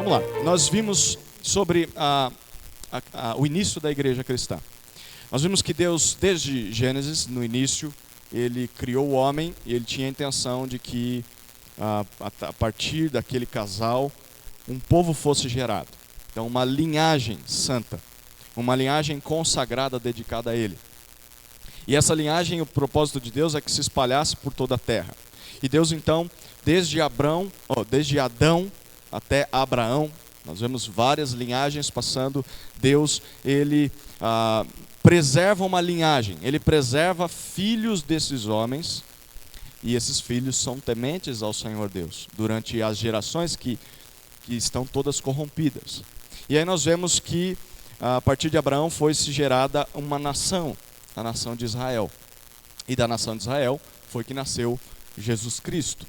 Vamos lá, nós vimos sobre o início da igreja cristã. Nós vimos que Deus, desde Gênesis, no início, Ele criou o homem e Ele tinha a intenção de que, a partir daquele casal, um povo fosse gerado. Então, uma linhagem santa, uma linhagem consagrada, dedicada a Ele. E essa linhagem, o propósito de Deus é que se espalhasse por toda a terra. E Deus, então, desde Adão até Abraão, nós vemos várias linhagens passando. Deus, Ele preserva uma linhagem, Ele preserva filhos desses homens, e esses filhos são tementes ao Senhor Deus, durante as gerações que estão todas corrompidas. E aí nós vemos que, a partir de Abraão, foi-se gerada uma nação, a nação de Israel. E da nação de Israel foi que nasceu Jesus Cristo.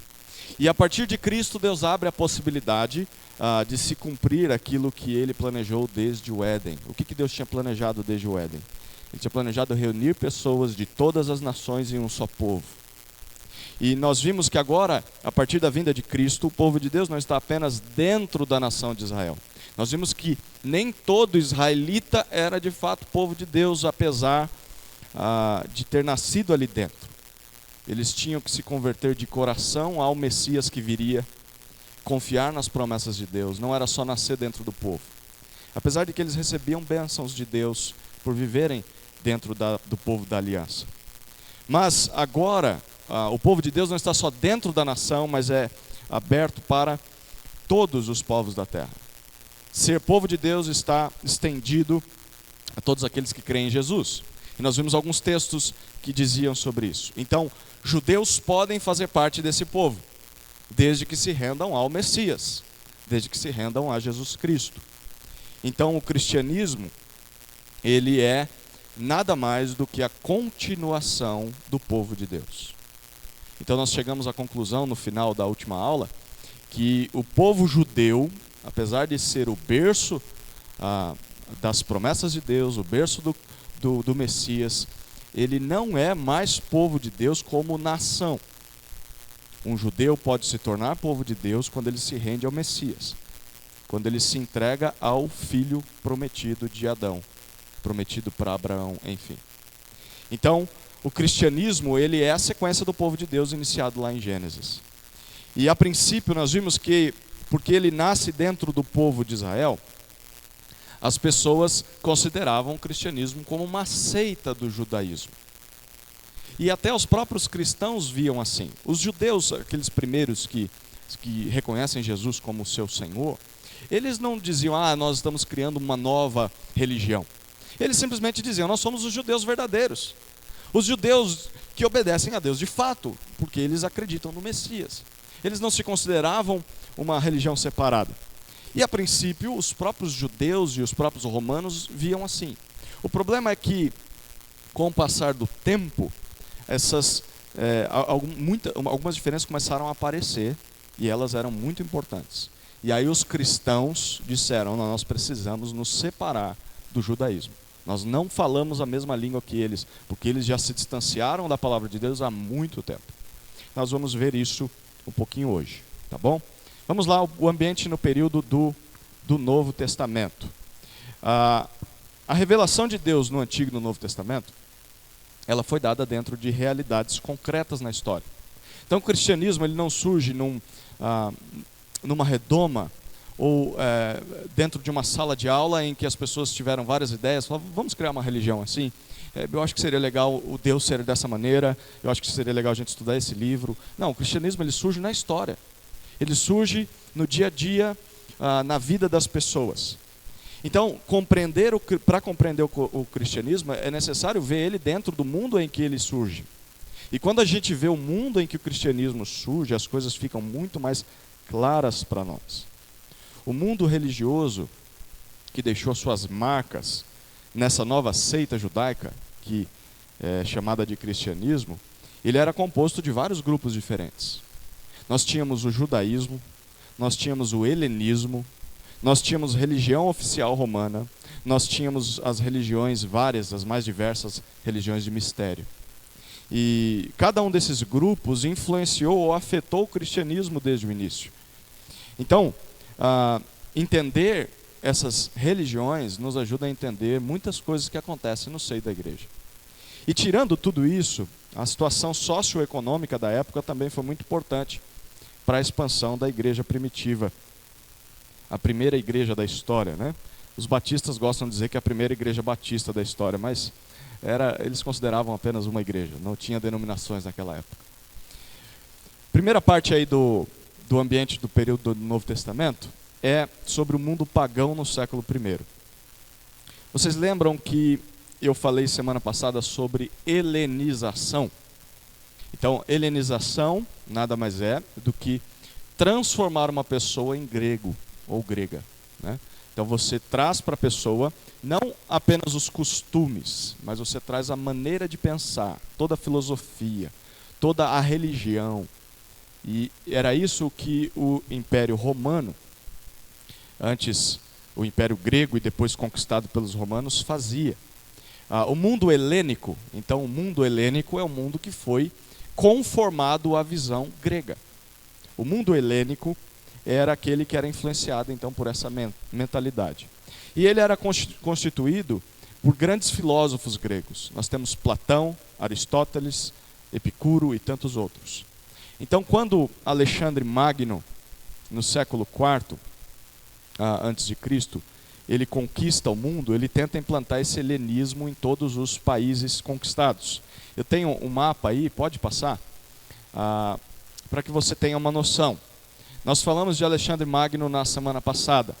E a partir de Cristo, Deus abre a possibilidade de se cumprir aquilo que Ele planejou desde o Éden. O que Deus tinha planejado desde o Éden? Ele tinha planejado reunir pessoas de todas as nações em um só povo. E nós vimos que agora, a partir da vinda de Cristo, o povo de Deus não está apenas dentro da nação de Israel. Nós vimos que nem todo israelita era de fato povo de Deus, apesar de ter nascido ali dentro. Eles tinham que se converter de coração ao Messias que viria, confiar nas promessas de Deus. Não era só nascer dentro do povo. Apesar de que eles recebiam bênçãos de Deus por viverem dentro do povo da aliança. Mas agora, o povo de Deus não está só dentro da nação, mas é aberto para todos os povos da terra. Ser povo de Deus está estendido a todos aqueles que creem em Jesus. E nós vimos alguns textos que diziam sobre isso. Então, judeus podem fazer parte desse povo, desde que se rendam ao Messias, desde que se rendam a Jesus Cristo. Então, o cristianismo, ele é nada mais do que a continuação do povo de Deus. Então, nós chegamos à conclusão, no final da última aula, que o povo judeu, apesar de ser o berço das promessas de Deus, o berço do Messias, ele não é mais povo de Deus como nação. Um judeu pode se tornar povo de Deus quando ele se rende ao Messias, quando ele se entrega ao filho prometido de Adão, prometido para Abraão, enfim. Então, o cristianismo, ele é a sequência do povo de Deus iniciado lá em Gênesis. E a princípio nós vimos que, porque ele nasce dentro do povo de Israel, as pessoas consideravam o cristianismo como uma seita do judaísmo. E até os próprios cristãos viam assim. Os judeus, aqueles primeiros que reconhecem Jesus como seu Senhor, eles não diziam, nós estamos criando uma nova religião. Eles simplesmente diziam, nós somos os judeus verdadeiros. Os judeus que obedecem a Deus de fato, porque eles acreditam no Messias. Eles não se consideravam uma religião separada. E a princípio, os próprios judeus e os próprios romanos viam assim. O problema é que, com o passar do tempo, algumas diferenças começaram a aparecer, e elas eram muito importantes. E aí os cristãos disseram, nós precisamos nos separar do judaísmo. Nós não falamos a mesma língua que eles, porque eles já se distanciaram da palavra de Deus há muito tempo. Nós vamos ver isso um pouquinho hoje, tá bom? Vamos lá, o ambiente no período do Novo Testamento. A revelação de Deus no Antigo e no Novo Testamento, ela foi dada dentro de realidades concretas na história. Então o cristianismo ele não surge numa redoma ou dentro de uma sala de aula em que as pessoas tiveram várias ideias, falavam, vamos criar uma religião assim? Eu acho que seria legal o Deus ser dessa maneira, eu acho que seria legal a gente estudar esse livro. Não, o cristianismo ele surge na história. Ele surge no dia a dia, na vida das pessoas. Então, para compreender o cristianismo, é necessário ver ele dentro do mundo em que ele surge. E quando a gente vê o mundo em que o cristianismo surge, as coisas ficam muito mais claras para nós. O mundo religioso, que deixou suas marcas nessa nova seita judaica, que é chamada de cristianismo, ele era composto de vários grupos diferentes. Nós tínhamos o judaísmo, nós tínhamos o helenismo, nós tínhamos religião oficial romana, nós tínhamos as religiões várias, as mais diversas religiões de mistério. E cada um desses grupos influenciou ou afetou o cristianismo desde o início. Então, entender essas religiões nos ajuda a entender muitas coisas que acontecem no seio da igreja. E tirando tudo isso, a situação socioeconômica da época também foi muito importante para a expansão da igreja primitiva, a primeira igreja da história, né? Os batistas gostam de dizer que é a primeira igreja batista da história, mas eles consideravam apenas uma igreja, não tinha denominações naquela época. Primeira parte aí do ambiente do período do Novo Testamento é sobre o mundo pagão no século I. Vocês lembram que eu falei semana passada sobre helenização? Então, helenização nada mais é do que transformar uma pessoa em grego ou grega, né? Então você traz para a pessoa não apenas os costumes, mas você traz a maneira de pensar, toda a filosofia, toda a religião. E era isso que o Império Romano, antes o Império Grego e depois conquistado pelos romanos, fazia. O mundo helênico, então o mundo helênico é um mundo que foi conformado à visão grega. O mundo helênico era aquele que era influenciado então por essa mentalidade. E ele era constituído por grandes filósofos gregos. Nós temos Platão, Aristóteles, Epicuro e tantos outros. Então, quando Alexandre Magno, no século IV antes de Cristo, ele conquista o mundo, ele tenta implantar esse helenismo em todos os países conquistados. Eu tenho um mapa aí, pode passar, para que você tenha uma noção. Nós falamos de Alexandre Magno na semana passada.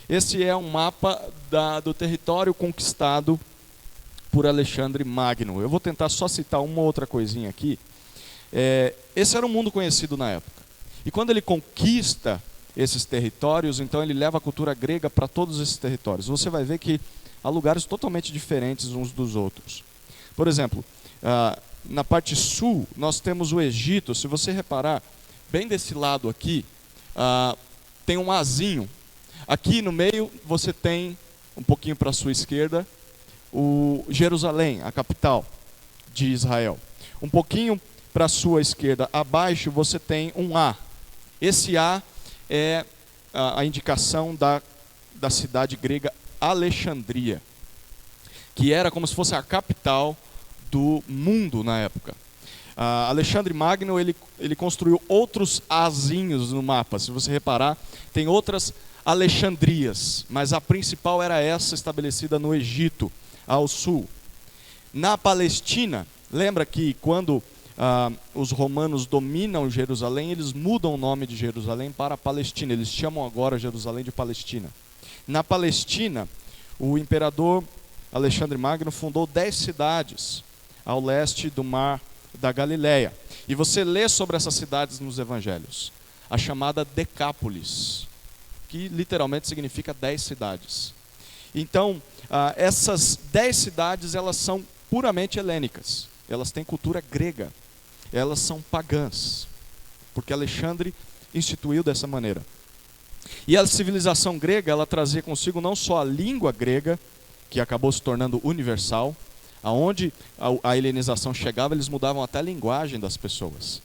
Esse é um mapa do território conquistado por Alexandre Magno. Eu vou tentar só citar uma outra coisinha aqui. Esse era um mundo conhecido na época. E quando ele conquista esses territórios, então ele leva a cultura grega para todos esses territórios. Você vai ver que há lugares totalmente diferentes uns dos outros. Por exemplo, na parte sul, nós temos o Egito. Se você reparar, bem desse lado aqui, tem um azinho. Aqui no meio você tem, um pouquinho para a sua esquerda, o Jerusalém, a capital de Israel. Um pouquinho para a sua esquerda, abaixo, você tem um A. Esse A é a indicação da cidade grega Alexandria, que era como se fosse a capital do mundo na época. Alexandre Magno ele construiu outros azinhos no mapa. Se você reparar, tem outras Alexandrias, mas a principal era essa estabelecida no Egito, ao sul. Na Palestina, lembra que quando os romanos dominam Jerusalém, eles mudam o nome de Jerusalém para Palestina. Eles chamam agora Jerusalém de Palestina. Na Palestina, o imperador Alexandre Magno fundou 10 cidades ao leste do mar da Galileia. E você lê sobre essas cidades nos evangelhos. A chamada Decápolis, que literalmente significa 10 cidades. Então, essas 10 cidades, elas são puramente helênicas. Elas têm cultura grega. Elas são pagãs. Porque Alexandre instituiu dessa maneira. E a civilização grega, ela trazia consigo não só a língua grega, que acabou se tornando universal. Aonde a helenização chegava, eles mudavam até a linguagem das pessoas.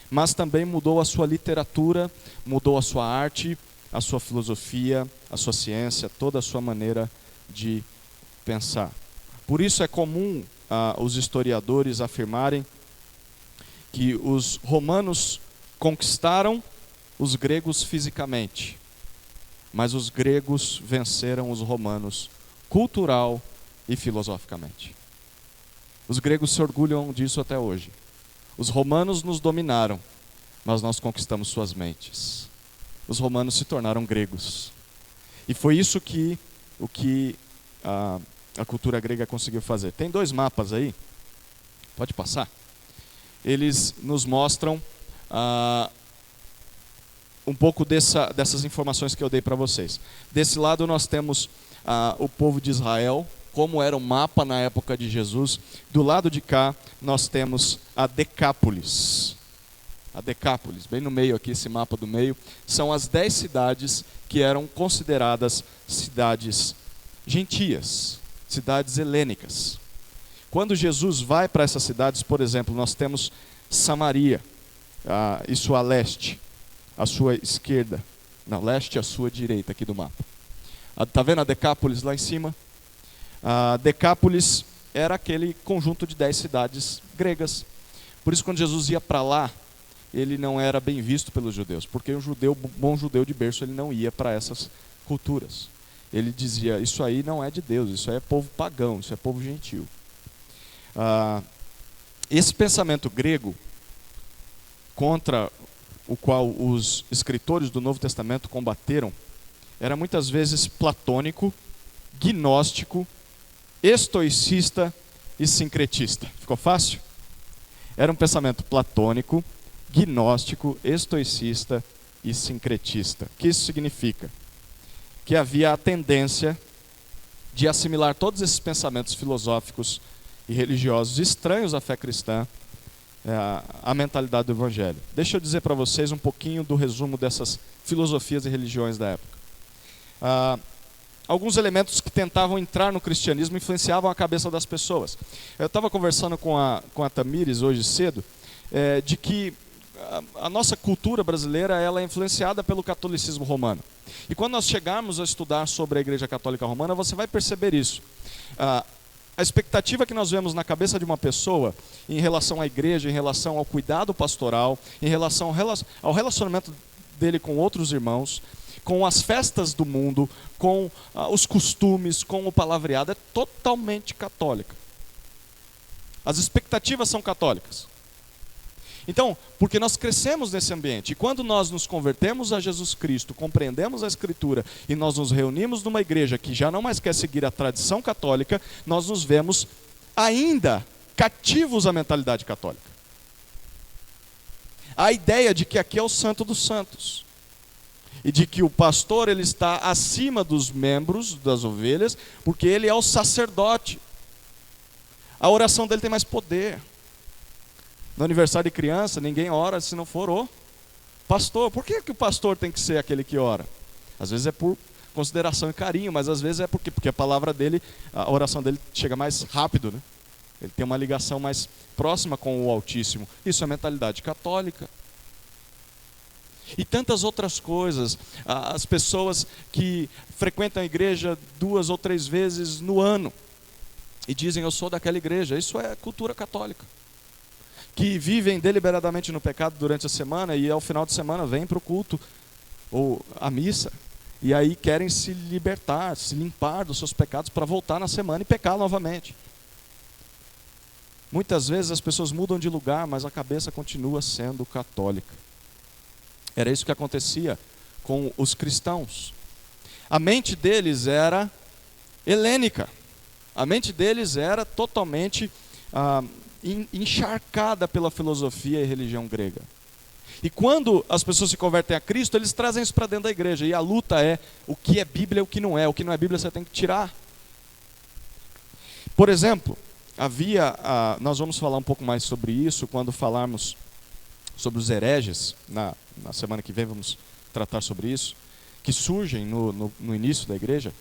Mas também mudou a sua literatura, mudou a sua arte, a sua filosofia, a sua ciência, toda a sua maneira de pensar. Por isso é comum os historiadores afirmarem que os romanos conquistaram os gregos fisicamente, mas os gregos venceram os romanos cultural e filosoficamente. Os gregos se orgulham disso até hoje. Os romanos nos dominaram, mas nós conquistamos suas mentes. Os romanos se tornaram gregos. E foi isso que a cultura grega conseguiu fazer. Tem 2 mapas aí, pode passar. Eles nos mostram um pouco dessas informações que eu dei para vocês. Desse lado nós temos o povo de Israel, como era o mapa na época de Jesus. Do lado de cá, nós temos a Decápolis. A Decápolis, bem no meio aqui, esse mapa do meio, são as 10 cidades que eram consideradas cidades gentias, cidades helênicas. Quando Jesus vai para essas cidades, por exemplo, nós temos Samaria, isso a leste, à sua esquerda. Não, leste à sua direita aqui do mapa. Está vendo a Decápolis lá em cima? A Decápolis era aquele conjunto de 10 cidades gregas. Por isso, quando Jesus ia para lá, ele não era bem visto pelos judeus, porque um judeu, bom judeu de berço, ele não ia para essas culturas. Ele dizia, isso aí não é de Deus, isso aí é povo pagão, isso é povo gentil. Esse pensamento grego, contra o qual os escritores do Novo Testamento combateram, era muitas vezes platônico, gnóstico, estoicista e sincretista. Ficou fácil? Era um pensamento platônico, gnóstico, estoicista e sincretista. O que isso significa? Que havia a tendência de assimilar todos esses pensamentos filosóficos e religiosos estranhos à fé cristã, à mentalidade do Evangelho. Deixa eu dizer para vocês um pouquinho do resumo dessas filosofias e religiões da época. Alguns elementos que tentavam entrar no cristianismo influenciavam a cabeça das pessoas. Eu estava conversando com a Tamires hoje cedo, de que a nossa cultura brasileira ela é influenciada pelo catolicismo romano. E quando nós chegarmos a estudar sobre a Igreja Católica Romana, você vai perceber isso. A expectativa que nós vemos na cabeça de uma pessoa em relação à igreja, em relação ao cuidado pastoral, em relação ao relacionamento dele com outros irmãos, com as festas do mundo, com os costumes, com o palavreado, é totalmente católica. As expectativas são católicas. Então, porque nós crescemos nesse ambiente, e quando nós nos convertemos a Jesus Cristo, compreendemos a Escritura, e nós nos reunimos numa igreja que já não mais quer seguir a tradição católica, nós nos vemos ainda cativos à mentalidade católica. A ideia de que aqui é o santo dos santos. E de que o pastor ele está acima dos membros das ovelhas, porque ele é o sacerdote. A oração dele tem mais poder. No aniversário de criança, ninguém ora se não for o pastor. Por que o pastor tem que ser aquele que ora? Às vezes é por consideração e carinho, mas às vezes é porque a palavra dele, a oração dele chega mais rápido, né? Ele tem uma ligação mais próxima com o Altíssimo. Isso é mentalidade católica. E tantas outras coisas. As pessoas que frequentam a igreja 2 ou 3 vezes no ano e dizem, eu sou daquela igreja. Isso é cultura católica. Que vivem deliberadamente no pecado durante a semana e ao final de semana vêm para o culto ou a missa. E aí querem se libertar, se limpar dos seus pecados para voltar na semana e pecar novamente. Muitas vezes as pessoas mudam de lugar, mas a cabeça continua sendo católica. Era isso que acontecia com os cristãos. A mente deles era helênica. A mente deles era totalmente encharcada pela filosofia e religião grega. E quando as pessoas se convertem a Cristo, eles trazem isso para dentro da igreja. E a luta é o que é Bíblia e o que não é. O que não é Bíblia você tem que tirar. Por exemplo, nós vamos falar um pouco mais sobre isso quando falarmos sobre os hereges. Na semana que vem vamos tratar sobre isso, que surgem no início da igreja.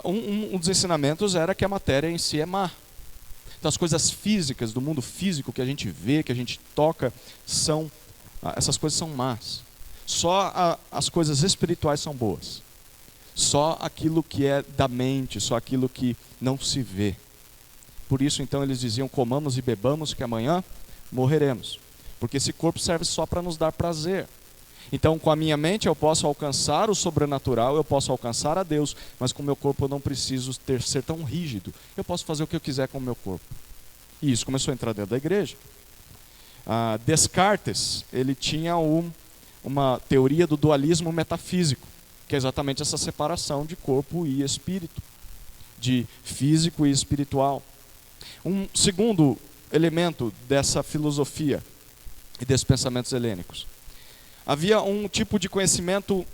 Um dos ensinamentos era que a matéria em si é má. Então as coisas físicas, do mundo físico que a gente vê, que a gente toca, essas coisas são más. Só as coisas espirituais são boas. Só aquilo que é da mente, só aquilo que não se vê. Por isso então eles diziam, comamos e bebamos que amanhã morreremos. Porque esse corpo serve só para nos dar prazer. Então, com a minha mente eu posso alcançar o sobrenatural, eu posso alcançar a Deus, mas com o meu corpo eu não preciso ser tão rígido. Eu posso fazer o que eu quiser com o meu corpo. E isso começou a entrar dentro da igreja. Descartes, ele tinha uma teoria do dualismo metafísico, que é exatamente essa separação de corpo e espírito, de físico e espiritual. Um segundo elemento dessa filosofia e desses pensamentos helênicos. Havia um tipo de conhecimento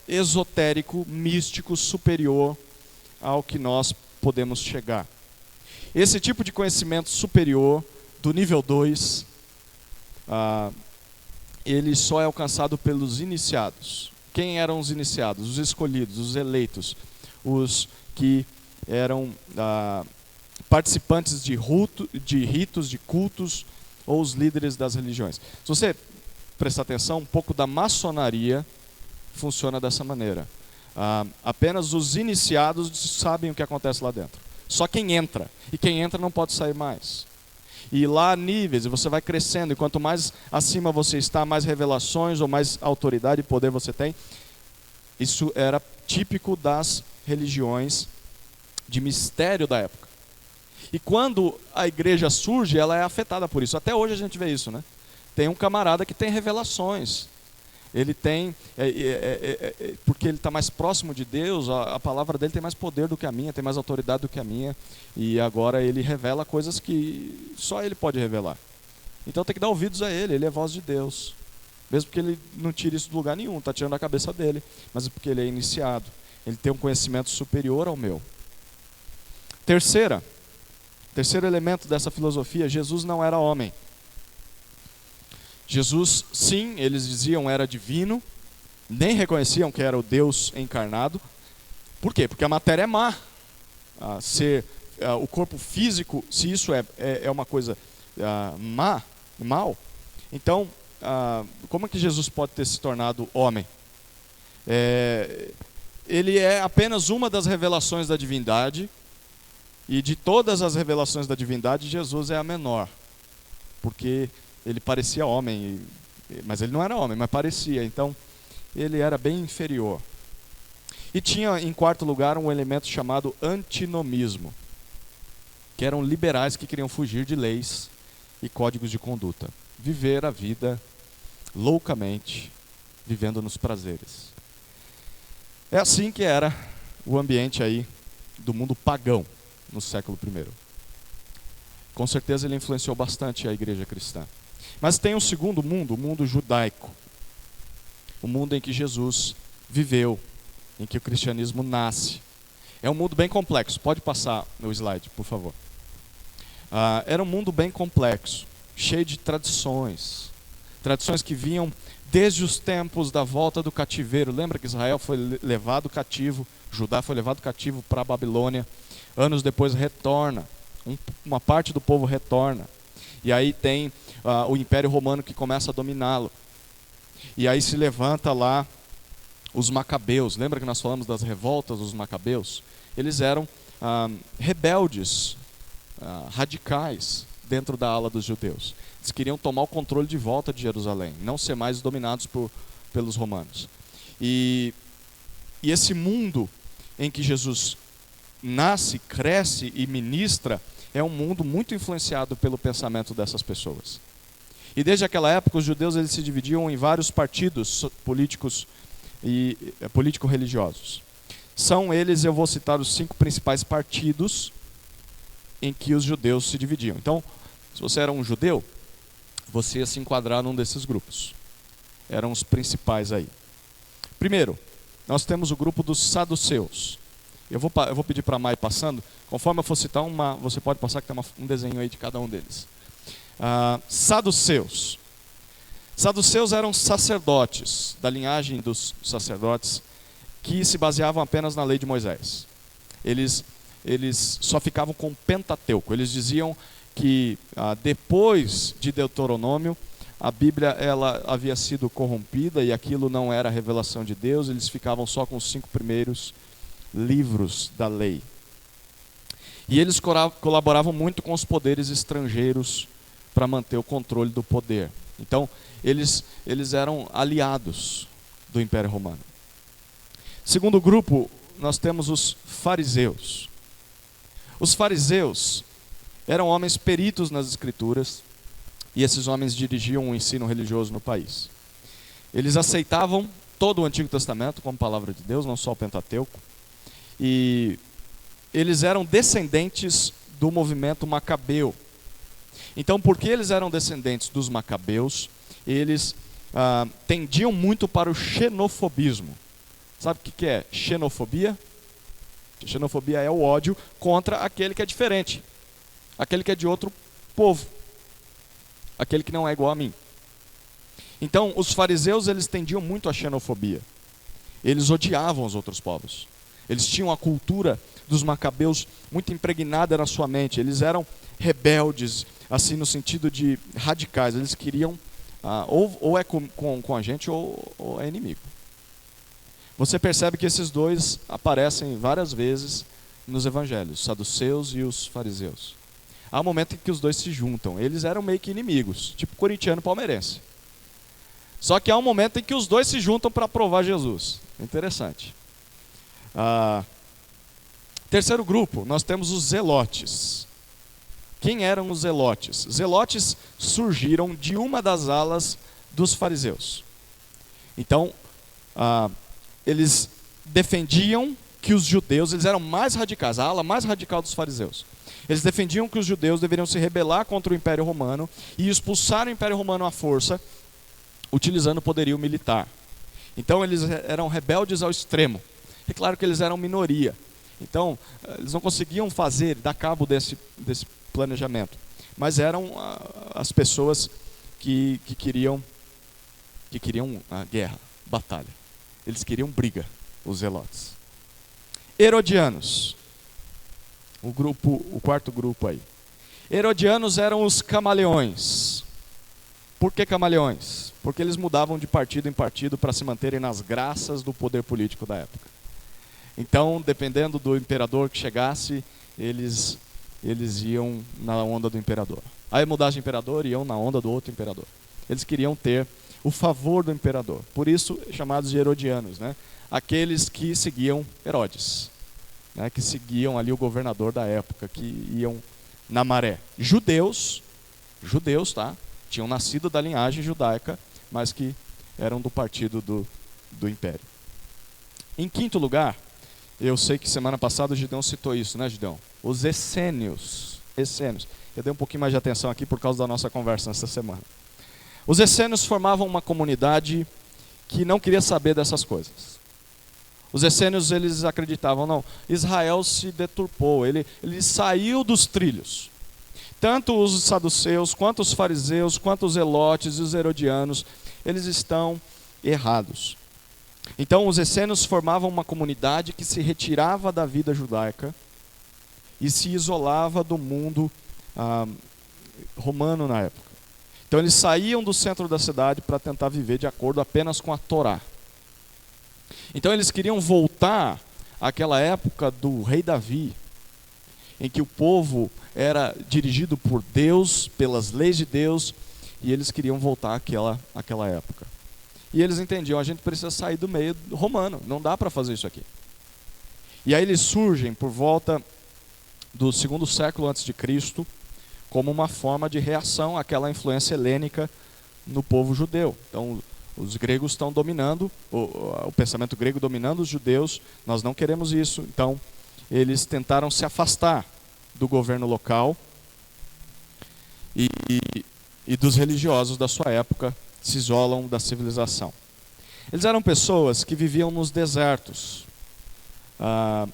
esotérico, místico, superior ao que nós podemos chegar. Esse tipo de conhecimento superior, do nível 2, ele só é alcançado pelos iniciados. Quem eram os iniciados? Os escolhidos, os eleitos, os que eram participantes de ritos, de cultos, ou os líderes das religiões. Se você prestar atenção, um pouco da maçonaria funciona dessa maneira. Apenas os iniciados sabem o que acontece lá dentro. Só quem entra. E quem entra não pode sair mais. E lá há níveis, e você vai crescendo. E quanto mais acima você está, mais revelações ou mais autoridade e poder você tem. Isso era típico das religiões de mistério da época. E quando a igreja surge, ela é afetada por isso. Até hoje a gente vê isso, né? Tem um camarada que tem revelações. Ele tem, porque ele está mais próximo de Deus, a palavra dele tem mais poder do que a minha, tem mais autoridade do que a minha. E agora ele revela coisas que só ele pode revelar. Então tem que dar ouvidos a ele é voz de Deus. Mesmo que ele não tire isso de lugar nenhum, está tirando a cabeça dele. Mas é porque ele é iniciado. Ele tem um conhecimento superior ao meu. Terceiro elemento dessa filosofia, Jesus não era homem. Jesus, sim, eles diziam era divino, nem reconheciam que era o Deus encarnado. Por quê? Porque a matéria é má. O corpo físico, se isso é uma coisa mal, então, como é que Jesus pode ter se tornado homem? Ele é apenas uma das revelações da divindade, e de todas as revelações da divindade, Jesus é a menor, porque ele parecia homem, mas ele não era homem, mas parecia, então ele era bem inferior. E tinha, em quarto lugar, um elemento chamado antinomismo, que eram liberais que queriam fugir de leis e códigos de conduta, viver a vida loucamente, vivendo nos prazeres. É assim que era o ambiente aí do mundo pagão no século I. Com certeza ele influenciou bastante a igreja cristã. Mas tem um segundo mundo, o mundo judaico. O mundo em que Jesus viveu, em que o cristianismo nasce. É um mundo bem complexo. Pode passar no slide, por favor. Era um mundo bem complexo, cheio de tradições. Tradições que vinham desde os tempos da volta do cativeiro. Lembra que Israel foi levado cativo, Judá foi levado cativo para a Babilônia. Anos depois retorna, uma parte do povo retorna. E aí tem o Império Romano que começa a dominá-lo. E aí se levanta lá os macabeus. Lembra que nós falamos das revoltas dos macabeus? Eles eram rebeldes, radicais dentro da ala dos judeus. Eles queriam tomar o controle de volta de Jerusalém, não ser mais dominados pelos romanos. E esse mundo em que Jesus nasce, cresce e ministra é um mundo muito influenciado pelo pensamento dessas pessoas. E desde aquela época os judeus eles se dividiam em vários partidos políticos e político-religiosos. São eles, eu vou citar os 5 principais partidos em que os judeus se dividiam. Então, se você era um judeu, você ia se enquadrar num desses grupos. Eram os principais aí. Primeiro, nós temos o grupo dos saduceus. Eu vou pedir para a Mai passando. Conforme eu for citar você pode passar que tem um desenho aí de cada um deles. Saduceus. Saduceus eram sacerdotes, da linhagem dos sacerdotes, que se baseavam apenas na lei de Moisés. Eles só ficavam com o Pentateuco. Eles diziam que depois de Deuteronômio, a Bíblia ela havia sido corrompida e aquilo não era a revelação de Deus. Eles ficavam só com os 5 primeiros livros da lei. E eles colaboravam muito com os poderes estrangeiros para manter o controle do poder. Então, eles eram aliados do Império Romano. Segundo grupo, nós temos os fariseus. Os fariseus eram homens peritos nas escrituras e esses homens dirigiam o ensino religioso no país. Eles aceitavam todo o Antigo Testamento como palavra de Deus, não só o Pentateuco. E eles eram descendentes do movimento macabeu. Então, porque eles eram descendentes dos macabeus, eles tendiam muito para o xenofobismo. Sabe o que é xenofobia? Xenofobia é o ódio contra aquele que é diferente, aquele que é de outro povo, aquele que não é igual a mim. Então, os fariseus eles tendiam muito à xenofobia. Eles odiavam os outros povos. Eles tinham a cultura dos macabeus muito impregnada na sua mente. Eles eram rebeldes, assim no sentido de radicais. Eles queriam ou é com a gente ou é inimigo. Você percebe que esses dois aparecem várias vezes nos evangelhos, os saduceus e os fariseus. Há um momento em que os dois se juntam. Eles eram meio que inimigos, tipo corintiano e palmeirense. Só que há um momento em que os dois se juntam para provar Jesus. Interessante. Terceiro grupo, nós temos os zelotes. Quem eram os zelotes? Zelotes surgiram de uma das alas dos fariseus. Então, eles defendiam que os judeus, eles eram mais radicais, a ala mais radical dos fariseus. Eles defendiam que os judeus deveriam se rebelar contra o Império Romano e expulsar o Império Romano à força, utilizando o poderio militar. Então eles eram rebeldes ao extremo. É claro que eles eram minoria. Então eles não conseguiam dar cabo desse planejamento. Mas eram as pessoas que queriam a guerra, batalha. Eles queriam briga, os zelotes. Herodianos. O quarto grupo aí. Herodianos eram os camaleões. Por que camaleões? Porque eles mudavam de partido em partido para se manterem nas graças do poder político da época. Então, dependendo do imperador que chegasse, eles iam na onda do imperador. Aí mudasse de imperador e iam na onda do outro imperador. Eles queriam ter o favor do imperador. Por isso, chamados de herodianos, né? Aqueles que seguiam Herodes, né? Que seguiam ali o governador da época, que iam na maré. Judeus, tá? Tinham nascido da linhagem judaica, mas que eram do partido do império. Em quinto lugar, eu sei que semana passada o Gideão citou isso, né, Gideão? Os essênios. Eu dei um pouquinho mais de atenção aqui por causa da nossa conversa nessa semana. Os essênios formavam uma comunidade que não queria saber dessas coisas. Os essênios, eles acreditavam, não, Israel se deturpou, ele saiu dos trilhos. Tanto os saduceus, quanto os fariseus, quanto os zelotes e os herodianos, eles estão errados. Então os essênios formavam uma comunidade que se retirava da vida judaica e se isolava do mundo romano na época. Então eles saíam do centro da cidade para tentar viver de acordo apenas com a Torá. Então eles queriam voltar àquela época do rei Davi, em que o povo era dirigido por Deus, pelas leis de Deus, e eles queriam voltar àquela época. E eles entendiam, a gente precisa sair do meio romano, não dá para fazer isso aqui. E aí eles surgem por volta do 2º século antes de Cristo, como uma forma de reação àquela influência helênica no povo judeu. Então, os gregos estão dominando, o pensamento grego dominando os judeus, nós não queremos isso. Então, eles tentaram se afastar do governo local e dos religiosos da sua época, se isolam da civilização. Eles eram pessoas que viviam nos desertos,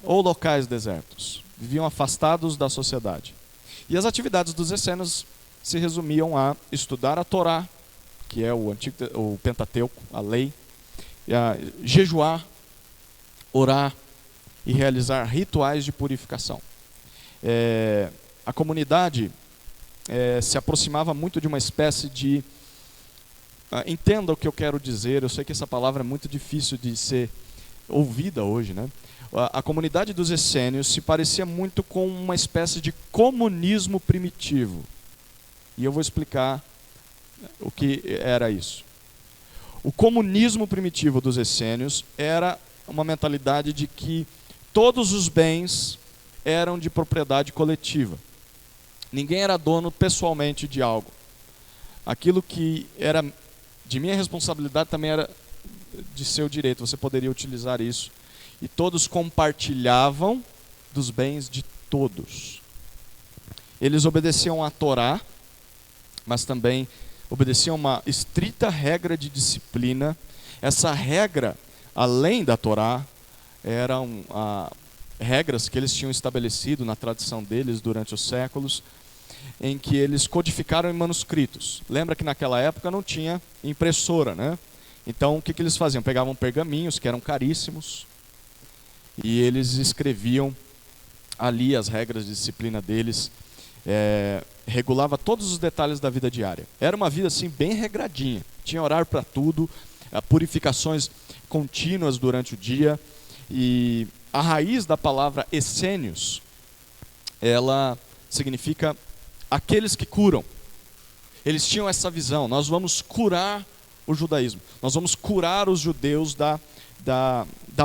ou locais desertos, viviam afastados da sociedade. E as atividades dos essênios se resumiam a estudar a Torá, que é o Pentateuco, a lei, jejuar, orar e realizar rituais de purificação. A comunidade se aproximava muito de uma espécie de... entenda o que eu quero dizer, eu sei que essa palavra é muito difícil de ser ouvida hoje, né? A comunidade dos essênios se parecia muito com uma espécie de comunismo primitivo. E eu vou explicar o que era isso. O comunismo primitivo dos essênios era uma mentalidade de que todos os bens eram de propriedade coletiva. Ninguém era dono pessoalmente de algo. Aquilo que era de minha responsabilidade também era de seu direito. Você poderia utilizar isso. E todos compartilhavam dos bens de todos. Eles obedeciam à Torá, mas também obedeciam uma estrita regra de disciplina. Essa regra, além da Torá, eram regras que eles tinham estabelecido na tradição deles durante os séculos, em que eles codificaram em manuscritos. Lembra que naquela época não tinha impressora, né? Então o que eles faziam? Pegavam pergaminhos que eram caríssimos e eles escreviam ali as regras de disciplina deles, regulava todos os detalhes da vida diária. Era uma vida assim bem regradinha, tinha horário para tudo, purificações contínuas durante o dia. E a raiz da palavra essênios, ela significa aqueles que curam. Eles tinham essa visão: nós vamos curar o judaísmo, nós vamos curar os judeus da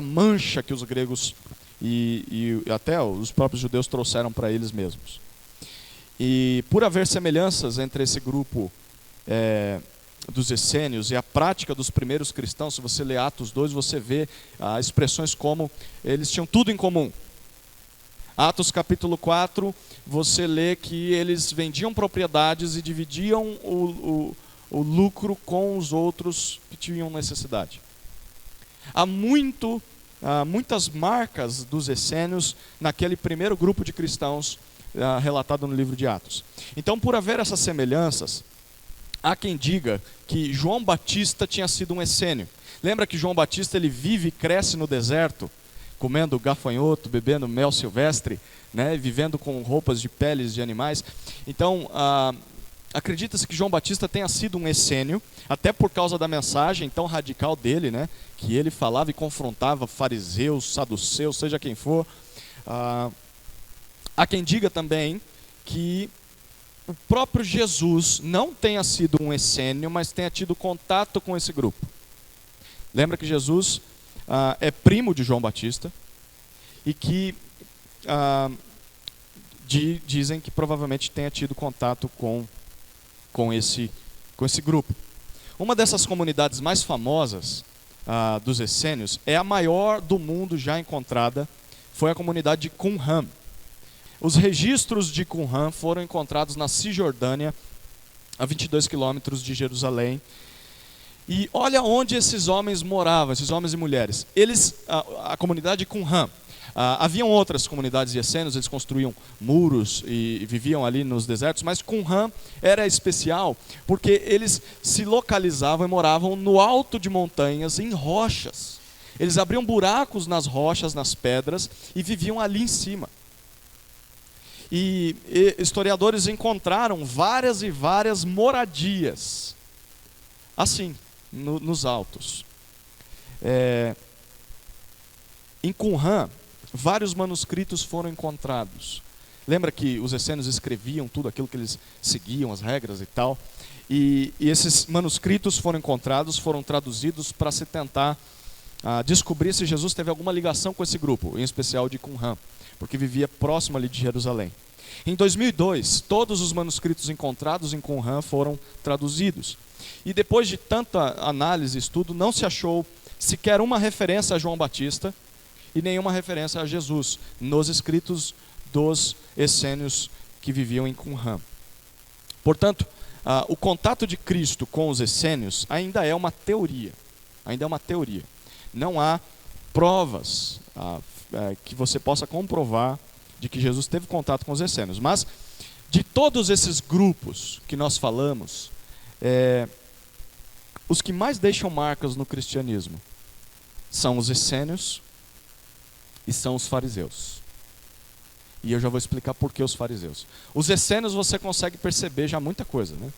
mancha que os gregos e até os próprios judeus trouxeram para eles mesmos. E por haver semelhanças entre esse grupo dos essênios e a prática dos primeiros cristãos, se você lê Atos 2, você vê expressões como eles tinham tudo em comum. Atos capítulo 4, você lê que eles vendiam propriedades e dividiam o lucro com os outros que tinham necessidade. Há muitas marcas dos essênios naquele primeiro grupo de cristãos relatado no livro de Atos. Então, por haver essas semelhanças, há quem diga que João Batista tinha sido um essênio. Lembra que João Batista ele vive e cresce no deserto, comendo gafanhoto, bebendo mel silvestre, né, vivendo com roupas de peles de animais. Então, acredita-se que João Batista tenha sido um essênio, até por causa da mensagem tão radical dele, né, que ele falava e confrontava fariseus, saduceus, seja quem for. Há quem diga também que o próprio Jesus não tenha sido um essênio, mas tenha tido contato com esse grupo. Lembra que Jesus é primo de João Batista e que dizem que provavelmente tenha tido contato com esse grupo. Uma dessas comunidades mais famosas dos essênios é a maior do mundo já encontrada, foi a comunidade de Qumran. Os registros de Qumran foram encontrados na Cisjordânia, a 22 quilômetros de Jerusalém. E olha onde esses homens moravam, esses homens e mulheres. A comunidade de Qumran. Haviam outras comunidades de essênios, eles construíam muros e viviam ali nos desertos, mas Qumran era especial porque eles se localizavam e moravam no alto de montanhas, em rochas. Eles abriam buracos nas rochas, nas pedras, e viviam ali em cima. E historiadores encontraram várias e várias moradias, assim, nos altos. Em Qumran, vários manuscritos foram encontrados. Lembra que os essênios escreviam tudo aquilo que eles seguiam, as regras e tal? E esses manuscritos foram encontrados, foram traduzidos para se tentar descobrir se Jesus teve alguma ligação com esse grupo, em especial de Qumran, porque vivia próximo ali de Jerusalém. Em 2002, todos os manuscritos encontrados em Qumran foram traduzidos. E depois de tanta análise e estudo, não se achou sequer uma referência a João Batista e nenhuma referência a Jesus nos escritos dos essênios que viviam em Qumran. Portanto, o contato de Cristo com os essênios ainda é uma teoria. Ainda é uma teoria. Não há provas que você possa comprovar de que Jesus teve contato com os essênios. Mas, de todos esses grupos que nós falamos, os que mais deixam marcas no cristianismo são os essênios e são os fariseus. E eu já vou explicar por que os fariseus. Os essênios você consegue perceber já muita coisa, né?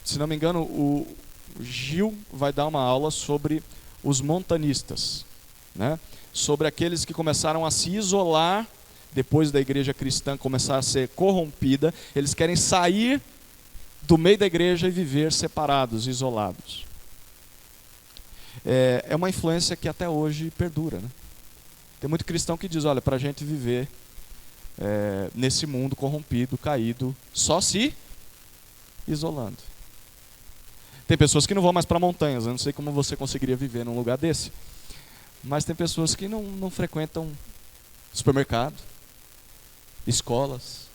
Se não me engano, o Gil vai dar uma aula sobre os montanistas, né? Sobre aqueles que começaram a se isolar depois da igreja cristã começar a ser corrompida. Eles querem sair do meio da igreja e viver separados, isolados. É uma influência que até hoje perdura, né? Tem muito cristão que diz, olha, para a gente viver nesse mundo corrompido, caído, só se isolando. Tem pessoas que não vão mais para montanhas, eu não sei como você conseguiria viver num lugar desse. Mas tem pessoas que não frequentam supermercado, escolas,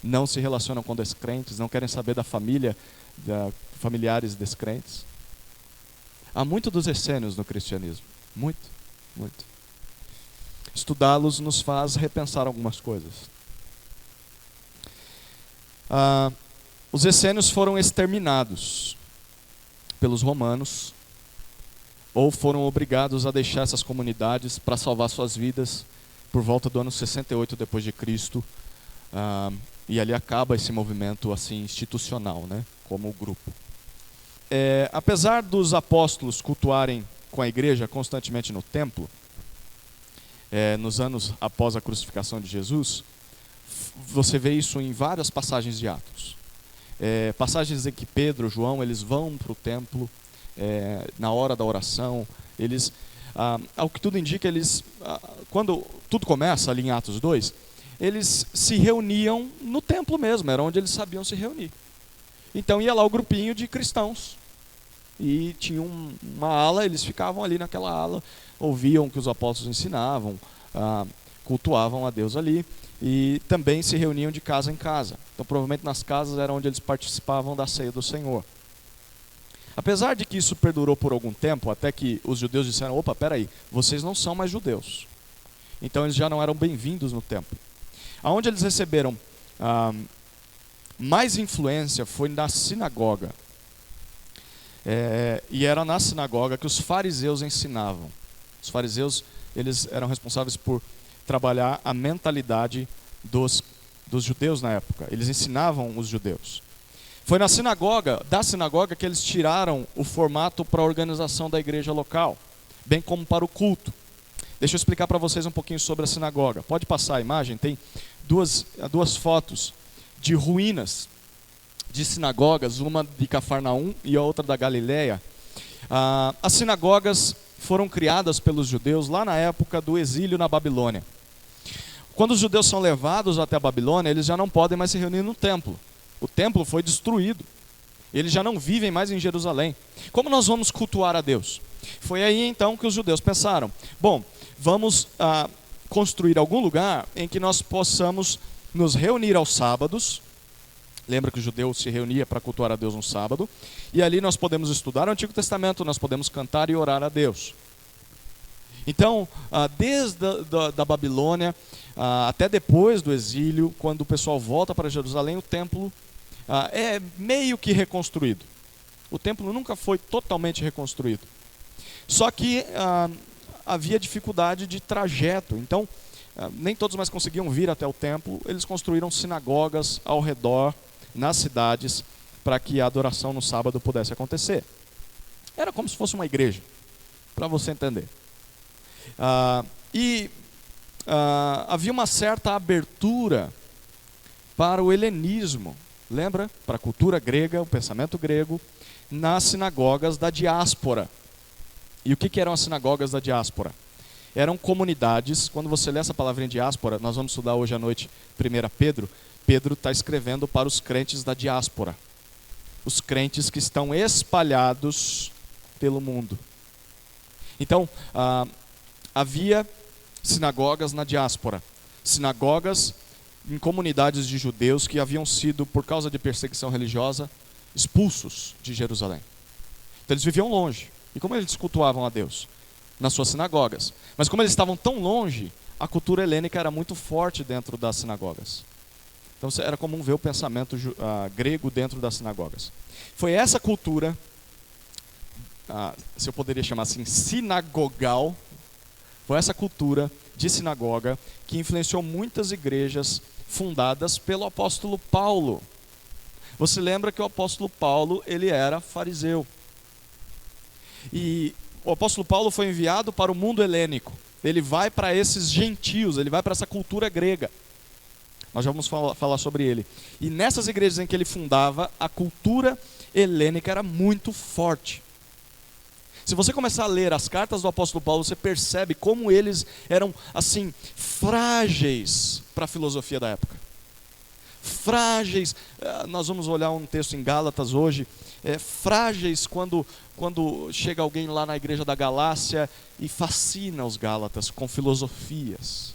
não se relacionam com descrentes, não querem saber da família, familiares descrentes. Há muito dos essênios no cristianismo, muito, muito. Estudá-los nos faz repensar algumas coisas. Os essênios foram exterminados pelos romanos, ou foram obrigados a deixar essas comunidades para salvar suas vidas por volta do ano 68 depois de Cristo, e ali acaba esse movimento assim institucional, né, como grupo. apesar dos apóstolos cultuarem com a igreja constantemente no templo, nos anos após a crucificação de Jesus, você vê isso em várias passagens de Atos. Passagens em que Pedro, João, eles vão para o templo na hora da oração. Eles, ao que tudo indica, quando tudo começa ali em Atos 2, eles se reuniam no templo mesmo, era onde eles sabiam se reunir. Então ia lá o grupinho de cristãos, e tinha uma ala, eles ficavam ali naquela ala, ouviam o que os apóstolos ensinavam, cultuavam a Deus ali, e também se reuniam de casa em casa. Então provavelmente nas casas era onde eles participavam da ceia do Senhor. Apesar de que isso perdurou por algum tempo, até que os judeus disseram: opa, peraí, vocês não são mais judeus. Então eles já não eram bem-vindos no templo. Aonde eles receberam mais influência foi na sinagoga. E era na sinagoga que os fariseus ensinavam. Os fariseus, eles eram responsáveis por trabalhar a mentalidade dos judeus na época. Eles ensinavam os judeus. Foi da sinagoga que eles tiraram o formato para a organização da igreja local, bem como para o culto. Deixa eu explicar para vocês um pouquinho sobre a sinagoga. Pode passar a imagem, tem duas fotos de ruínas de sinagogas, uma de Cafarnaum e a outra da Galileia. As sinagogas foram criadas pelos judeus lá na época do exílio na Babilônia. Quando os judeus são levados até a Babilônia, eles já não podem mais se reunir no templo. O templo foi destruído. Eles já não vivem mais em Jerusalém. Como nós vamos cultuar a Deus? Foi aí então que os judeus pensaram: bom, vamos construir algum lugar em que nós possamos nos reunir aos sábados. Lembra que o judeu se reunia para cultuar a Deus no sábado. E ali nós podemos estudar o Antigo Testamento, nós podemos cantar e orar a Deus. Então, desde da Babilônia até depois do exílio, quando o pessoal volta para Jerusalém, o templo é meio que reconstruído. O templo nunca foi totalmente reconstruído. Só que havia dificuldade de trajeto. Então, nem todos mais conseguiam vir até o templo. Eles construíram sinagogas ao redor, nas cidades, para que a adoração no sábado pudesse acontecer. Era como se fosse uma igreja, para você entender. Havia uma certa abertura para o helenismo, lembra? Para a cultura grega, o pensamento grego, nas sinagogas da diáspora. E o que eram as sinagogas da diáspora? Eram comunidades. Quando você lê essa palavrinha diáspora, nós vamos estudar hoje à noite 1 Pedro. Pedro está escrevendo para os crentes da diáspora, os crentes que estão espalhados pelo mundo. Então, havia sinagogas na diáspora, sinagogas em comunidades de judeus que haviam sido, por causa de perseguição religiosa, expulsos de Jerusalém. Então eles viviam longe. E como eles cultuavam a Deus? Nas suas sinagogas. Mas como eles estavam tão longe, a cultura helênica era muito forte dentro das sinagogas. Então era comum ver o pensamento grego dentro das sinagogas. Foi essa cultura, se eu poderia chamar assim, sinagogal, foi essa cultura de sinagoga que influenciou muitas igrejas fundadas pelo apóstolo Paulo. Você lembra que o apóstolo Paulo, ele era fariseu. E o apóstolo Paulo foi enviado para o mundo helênico. Ele vai para esses gentios, ele vai para essa cultura grega. Nós já vamos falar sobre ele. E nessas igrejas em que ele fundava, a cultura helênica era muito forte. Se você começar a ler as cartas do apóstolo Paulo, você percebe como eles eram, assim, frágeis para a filosofia da época. Frágeis, nós vamos olhar um texto em Gálatas hoje, frágeis quando chega alguém lá na igreja da Galácia e fascina os gálatas com filosofias.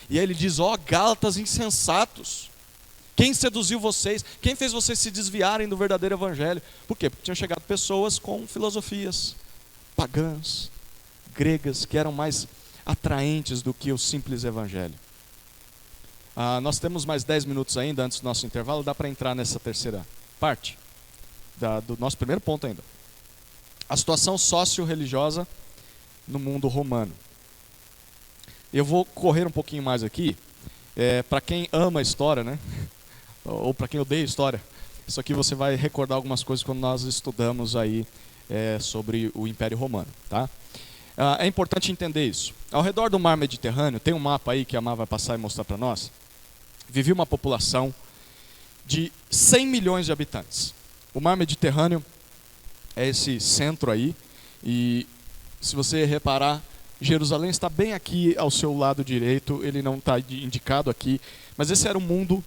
E aí ele diz: ó, Gálatas insensatos, quem seduziu vocês? Quem fez vocês se desviarem do verdadeiro evangelho? Por quê? Porque tinham chegado pessoas com filosofias pagãs, gregas, que eram mais atraentes do que o simples evangelho. Nós temos mais 10 minutos ainda antes do nosso intervalo. Dá para entrar nessa terceira parte do nosso primeiro ponto ainda. A situação socio-religiosa no mundo romano. Eu vou correr um pouquinho mais aqui. Para quem ama a história, né? Ou para quem odeia a história, Isso aqui você vai recordar algumas coisas quando nós estudamos aí sobre o Império Romano, tá? É importante entender isso. Ao redor do mar Mediterrâneo, tem um mapa aí que a Mar vai passar e mostrar para nós, vivia uma população de 100 milhões de habitantes. O mar Mediterrâneo é esse centro aí, e se você reparar, Jerusalém está bem aqui ao seu lado direito, ele não está indicado aqui, mas esse era o mundo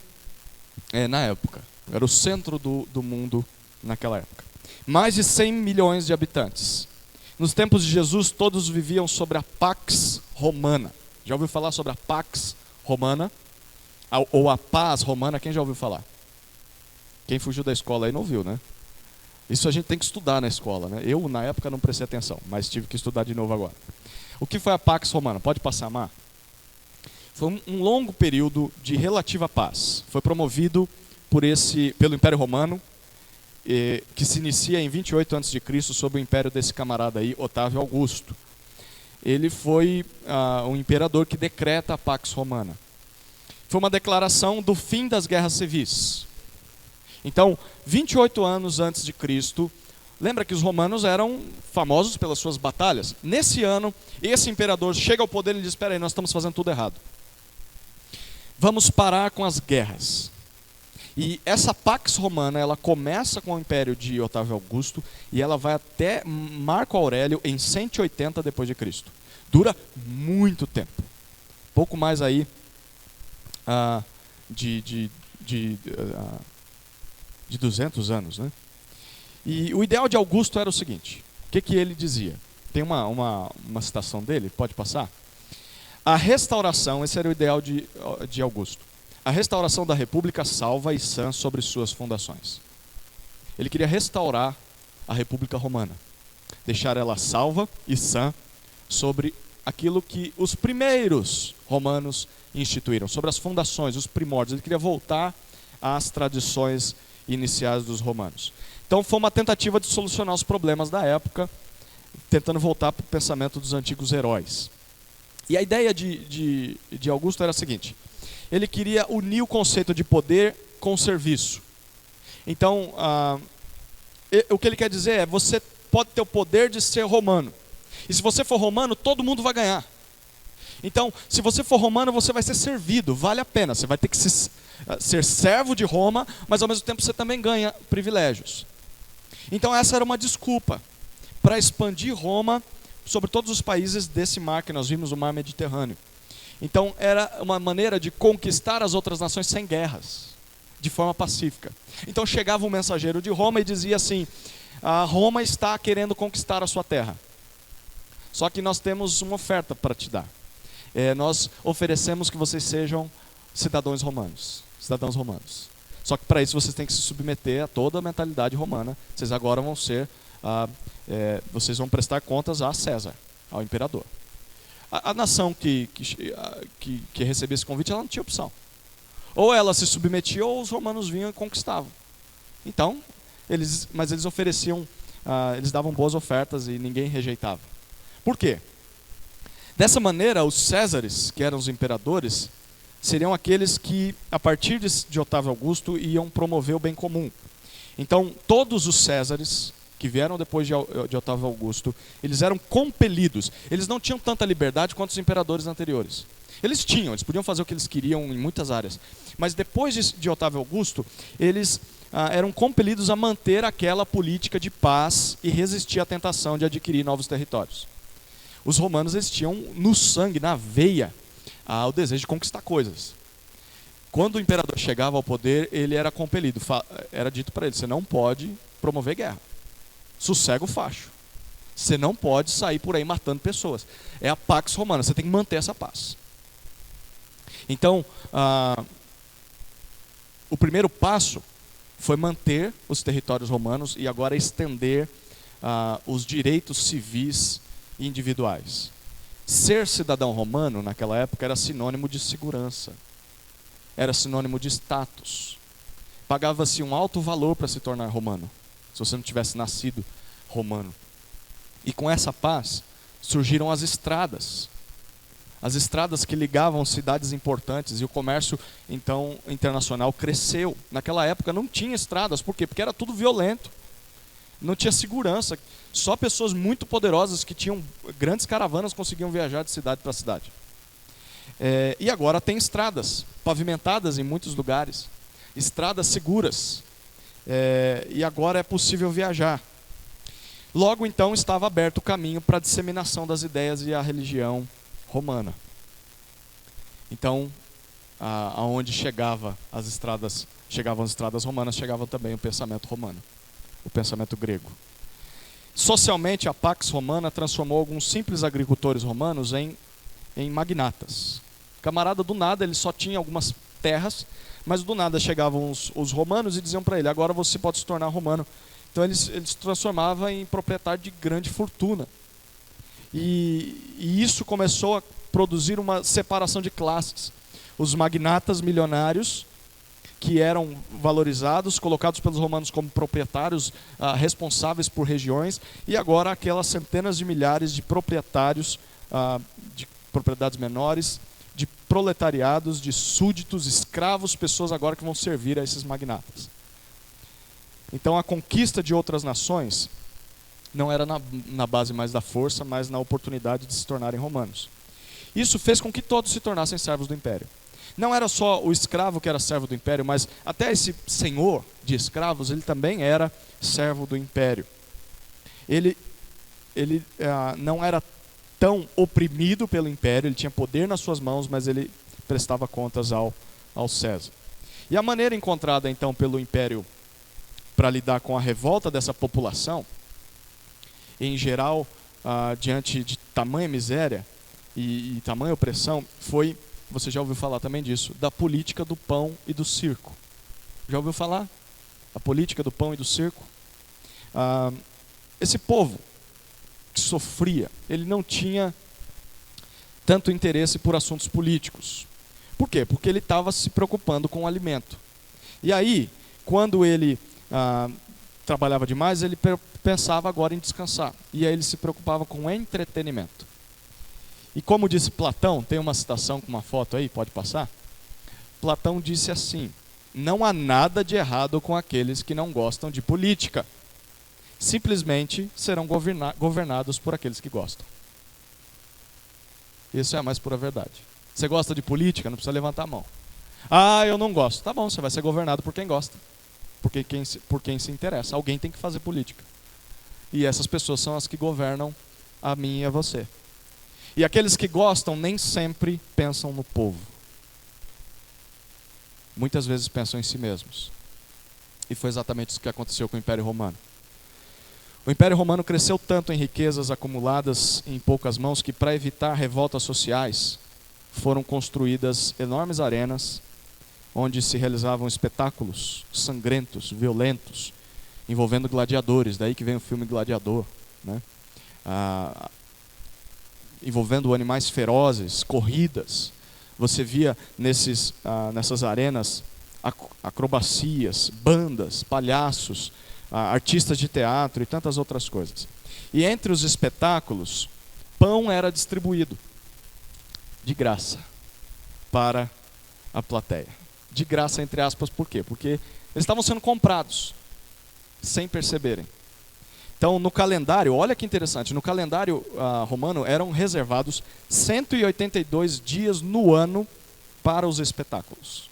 na época, era o centro do mundo naquela época. Mais de 100 milhões de habitantes. Nos tempos de Jesus, todos viviam sobre a Pax Romana. Já ouviu falar sobre a Pax Romana? Ou a paz romana, quem já ouviu falar? Quem fugiu da escola aí não ouviu, né? Isso a gente tem que estudar na escola, né? Eu, na época, não prestei atenção, mas tive que estudar de novo agora. O que foi a Pax Romana? Pode passar, Mar? Foi um longo período de relativa paz. Foi promovido pelo Império Romano, que se inicia em 28 a.C., sob o império desse camarada aí, Otávio Augusto. Ele foi um imperador que decreta a Pax Romana. Foi uma declaração do fim das guerras civis. Então, 28 anos antes de Cristo, lembra que os romanos eram famosos pelas suas batalhas? Nesse ano, esse imperador chega ao poder e diz: espera aí, nós estamos fazendo tudo errado. Vamos parar com as guerras. E essa Pax Romana, ela começa com o império de Otávio Augusto e ela vai até Marco Aurélio em 180 depois de Cristo. Dura muito tempo. Pouco mais aí de 200 anos, né? E o ideal de Augusto era o seguinte: o que ele dizia? Tem uma citação dele, pode passar? A restauração, esse era o ideal de Augusto. A restauração da república salva e sã sobre suas fundações. Ele queria restaurar a República Romana, deixar ela salva e sã sobre aquilo que os primeiros romanos instituíram, sobre as fundações, os primórdios. Ele queria voltar às tradições iniciais dos romanos. Então foi uma tentativa de solucionar os problemas da época, tentando voltar para o pensamento dos antigos heróis. E a ideia de Augusto era a seguinte: ele queria unir o conceito de poder com serviço. Então, o que ele quer dizer é: você pode ter o poder de ser romano. E se você for romano, todo mundo vai ganhar. Então, se você for romano, você vai ser servido, vale a pena. Você vai ter que ser servo de Roma, mas ao mesmo tempo você também ganha privilégios. Então essa era uma desculpa para expandir Roma sobre todos os países desse mar que nós vimos, o mar Mediterrâneo. Então era uma maneira de conquistar as outras nações sem guerras, de forma pacífica. Então chegava um mensageiro de Roma e dizia assim: Roma está querendo conquistar a sua terra. Só que nós temos uma oferta para te dar. Nós oferecemos que vocês sejam cidadãos romanos. Só que para isso vocês têm que se submeter a toda a mentalidade romana. Vocês agora vão ser, vocês vão prestar contas a César, ao imperador. A nação que recebia esse convite, ela não tinha opção. Ou ela se submetia, ou os romanos vinham e conquistavam. Então, mas eles ofereciam, eles davam boas ofertas e ninguém rejeitava. Por quê? Dessa maneira, os Césares, que eram os imperadores, seriam aqueles que, a partir de Otávio Augusto, iam promover o bem comum. Então, todos os Césares que vieram depois de Otávio Augusto, eles eram compelidos. Eles não tinham tanta liberdade quanto os imperadores anteriores. Eles podiam fazer o que eles queriam em muitas áreas. Mas depois de Otávio Augusto, eles eram compelidos a manter aquela política de paz e resistir à tentação de adquirir novos territórios. Os romanos, eles tinham no sangue, na veia, o desejo de conquistar coisas. Quando o imperador chegava ao poder, ele era compelido. Era dito para ele: você não pode promover guerra. Sossega o facho. Você não pode sair por aí matando pessoas. É a Pax Romana, você tem que manter essa paz. Então, o primeiro passo foi manter os territórios romanos e agora estender os direitos civis e individuais. Ser cidadão romano naquela época era sinônimo de segurança, era sinônimo de status. Pagava-se um alto valor para se tornar romano, se você não tivesse nascido romano. E com essa paz surgiram as estradas. As estradas que ligavam cidades importantes e o comércio, então, internacional cresceu. Naquela época não tinha estradas. Por quê? Porque era tudo violento. Não tinha segurança. Só pessoas muito poderosas que tinham grandes caravanas conseguiam viajar de cidade para cidade. E agora tem estradas pavimentadas em muitos lugares. Estradas seguras. E agora é possível viajar. Logo, então, estava aberto o caminho para a disseminação das ideias e a religião romana. Então, aonde chegavam as estradas romanas, chegava também o pensamento romano, o pensamento grego. Socialmente, a Pax Romana transformou alguns simples agricultores romanos em magnatas. Camarada, do nada, ele só tinha algumas terras, mas do nada chegavam os romanos e diziam para ele: agora você pode se tornar romano. Então ele se transformava em proprietário de grande fortuna. E isso começou a produzir uma separação de classes. Os magnatas milionários, que eram valorizados, colocados pelos romanos como proprietários responsáveis por regiões, e agora aquelas centenas de milhares de proprietários de propriedades menores, de proletariados, de súditos, escravos, pessoas agora que vão servir a esses magnatas. Então a conquista de outras nações não era na base mais da força, mas na oportunidade de se tornarem romanos. Isso fez com que todos se tornassem servos do império. Não era só o escravo que era servo do império, mas até esse senhor de escravos, ele também era servo do império. Ele não era tão oprimido pelo império, ele tinha poder nas suas mãos, mas ele prestava contas ao César. E a maneira encontrada então pelo império para lidar com a revolta dessa população, em geral, diante de tamanha miséria e tamanha opressão, foi, você já ouviu falar também disso, da política do pão e do circo. Já ouviu falar? A política do pão e do circo? Esse povo que sofria, ele não tinha tanto interesse por assuntos políticos. Por quê? Porque ele estava se preocupando com o alimento. E aí, quando ele trabalhava demais, ele pensava agora em descansar. E aí ele se preocupava com entretenimento. E como disse Platão, tem uma citação com uma foto aí, pode passar? Platão disse assim: não há nada de errado com aqueles que não gostam de política. Simplesmente serão governados por aqueles que gostam. Isso é a mais pura verdade. Você gosta de política? Não precisa levantar a mão. Eu não gosto. Tá bom, você vai ser governado por quem gosta. Por quem se interessa. Alguém tem que fazer política. E essas pessoas são as que governam a mim e a você. E aqueles que gostam nem sempre pensam no povo. Muitas vezes pensam em si mesmos. E foi exatamente isso que aconteceu com o Império Romano. O Império Romano cresceu tanto em riquezas acumuladas em poucas mãos que, para evitar revoltas sociais, foram construídas enormes arenas onde se realizavam espetáculos sangrentos, violentos, envolvendo gladiadores. Daí que vem o filme Gladiador, né? Envolvendo animais ferozes, corridas. Você via nessas arenas acrobacias, bandas, palhaços, artistas de teatro e tantas outras coisas. E entre os espetáculos, pão era distribuído de graça para a plateia. De graça, entre aspas, por quê? Porque eles estavam sendo comprados, sem perceberem. Então, no calendário, olha que interessante, no calendário romano eram reservados 182 dias no ano para os espetáculos.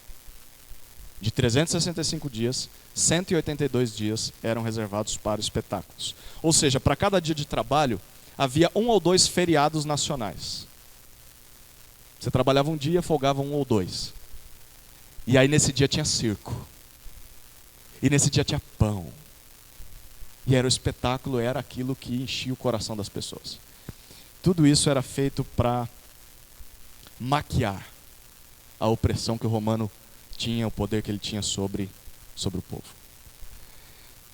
De 365 dias, 182 dias eram reservados para espetáculos. Ou seja, para cada dia de trabalho, havia 1 ou 2 feriados nacionais. Você trabalhava um dia, folgava 1 ou 2. E aí nesse dia tinha circo. E nesse dia tinha pão. E era o espetáculo, era aquilo que enchia o coração das pessoas. Tudo isso era feito para maquiar a opressão que o romano tinha, o poder que ele tinha sobre o povo.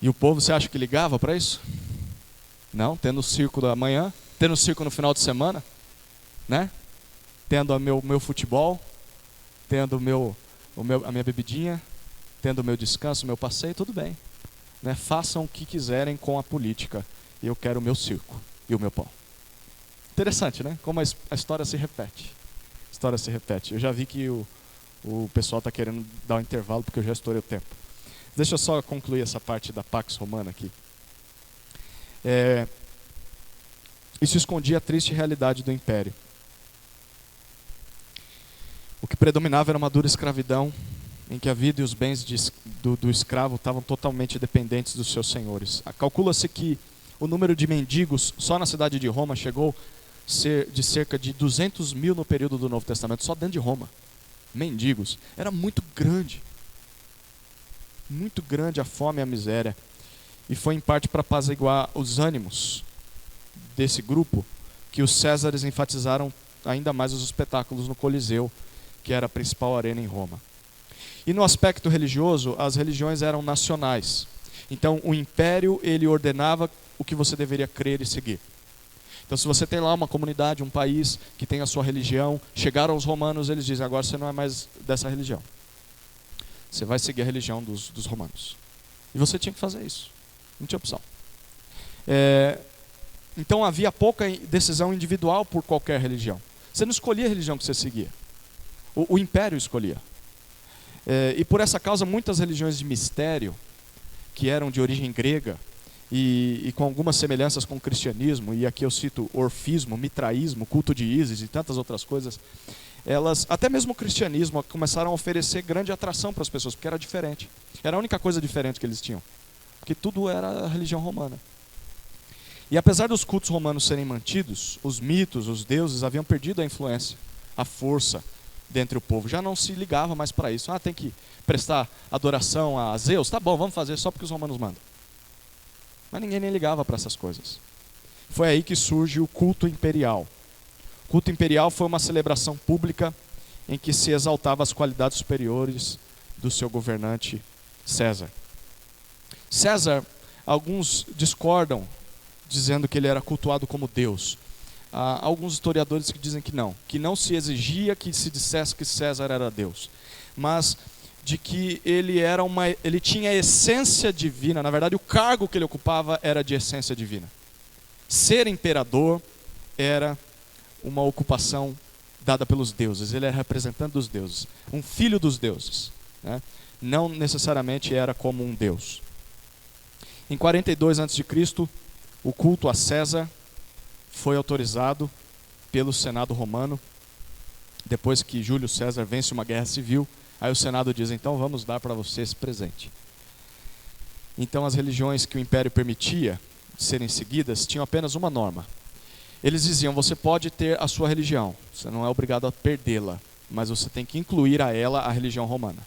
E o povo, você acha que ligava para isso? Não, tendo o circo da manhã, tendo o circo no final de semana, né? Tendo o meu futebol, tendo a minha bebidinha, tendo o meu descanso, o meu passeio, tudo bem. Né? Façam o que quiserem com a política. Eu quero o meu circo e o meu pão. Interessante, né? Como a história se repete. história se repete. Eu já vi que o pessoal está querendo dar um intervalo porque eu já estourei o tempo. Deixa eu só concluir essa parte da Pax Romana aqui. Isso escondia a triste realidade do império. O que predominava era uma dura escravidão, em que a vida e os bens do escravo estavam totalmente dependentes dos seus senhores. Calcula-se que o número de mendigos só na cidade de Roma chegou a ser de cerca de 200 mil no período do Novo Testamento, só dentro de Roma. Mendigos. Era muito grande a fome e a miséria. E foi em parte para apaziguar os ânimos desse grupo que os Césares enfatizaram ainda mais os espetáculos no Coliseu, que era a principal arena em Roma. E no aspecto religioso, as religiões eram nacionais. Então o império, ele ordenava o que você deveria crer e seguir. Então se você tem lá uma comunidade, um país que tem a sua religião, chegaram os romanos, eles dizem, agora você não é mais dessa religião. Você vai seguir a religião dos romanos. E você tinha que fazer isso. Não tinha opção. Então havia pouca decisão individual por qualquer religião. Você não escolhia a religião que você seguia. O império escolhia. E por essa causa, muitas religiões de mistério, que eram de origem grega, e com algumas semelhanças com o cristianismo, e aqui eu cito orfismo, mitraísmo, culto de Ísis e tantas outras coisas, elas, até mesmo o cristianismo, começaram a oferecer grande atração para as pessoas, porque era diferente. Era a única coisa diferente que eles tinham. Porque tudo era a religião romana. E apesar dos cultos romanos serem mantidos, os mitos, os deuses haviam perdido a influência, a força dentre o povo. Já não se ligava mais para isso. Tem que prestar adoração a Zeus? Tá bom, vamos fazer só porque os romanos mandam. Mas ninguém nem ligava para essas coisas. Foi aí que surge o culto imperial. O culto imperial foi uma celebração pública em que se exaltava as qualidades superiores do seu governante César. César, alguns discordam, dizendo que ele era cultuado como Deus. Há alguns historiadores que dizem que não se exigia que se dissesse que César era Deus, mas de que ele tinha essência divina. Na verdade, o cargo que ele ocupava era de essência divina. Ser imperador era uma ocupação dada pelos deuses. Ele era representante dos deuses, um filho dos deuses, né? Não necessariamente era como um deus. Em 42 a.C., o culto a César foi autorizado pelo Senado romano. Depois que Júlio César vence uma guerra civil, aí o Senado diz, então vamos dar para você esse presente. Então as religiões que o império permitia serem seguidas tinham apenas uma norma. Eles diziam, você pode ter a sua religião, você não é obrigado a perdê-la, mas você tem que incluir a ela a religião romana.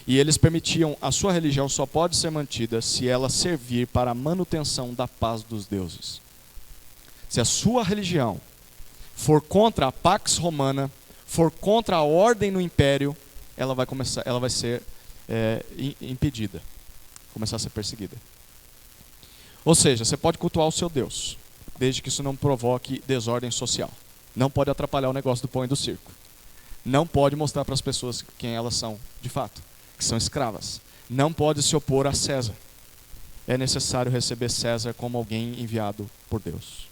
E eles permitiam, a sua religião só pode ser mantida se ela servir para a manutenção da paz dos deuses. Se a sua religião for contra a Pax Romana, for contra a ordem no império, ela vai ser impedida, começar a ser perseguida. Ou seja, você pode cultuar o seu Deus, desde que isso não provoque desordem social. Não pode atrapalhar o negócio do pão e do circo. Não pode mostrar para as pessoas quem elas são, de fato, que são escravas. Não pode se opor a César. É necessário receber César como alguém enviado por Deus.